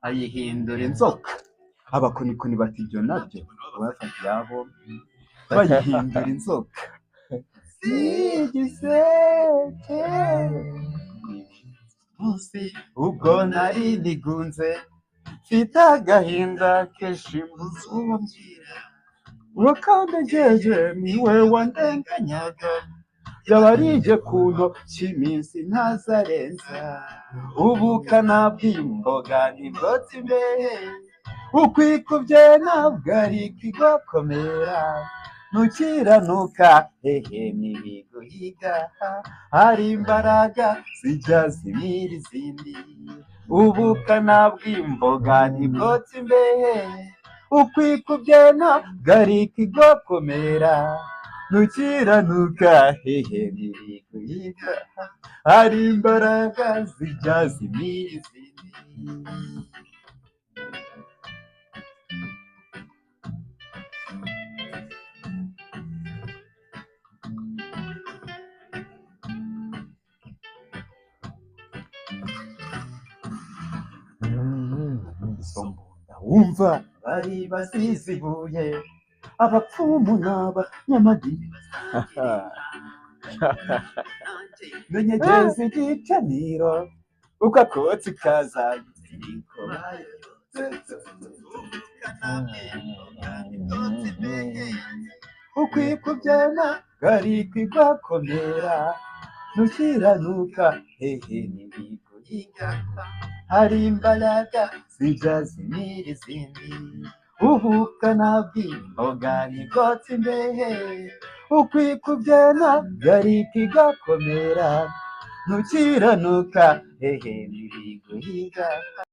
ayihindura inzoka. Abakonikoni bati ibyo nabyo bafata yabo bayihindura inzoka. Sigiseke munsi ubwo nari nigunze mfite agahinda kenshi mbuzumbwira uwo kandegeje niwe wandenganyaga yabarije kunto cy'iminsi ntazarenza ubukana bw'imboga ntibwotsa imbehe ukwikubye ntabwo ari kwigokomera nukiranuka hehe ntibiguhiga hari imbaraga zijya zimira izindi ubukana bw'imboga ntibwotsa imbehe ukwikubye ntabwo ari kwigokomera nukiranuka hehe ntibiguhiga hari imbaraga zijya zimira izindi. Wumva bari basizibuye abapfumu n'abanyamadini menyegeza igicaniro uko akotsi kazanye ukwikubye ntabwo ari kwigokomera nukiranuka hehe ntibiguhiga hari imbaraga zijya zimira izindi ubukana bw'imboga ntibwotsa imbehe ukwikubye ntabwo ari kwigokomera nukiranuka hehe ntibiguhiga.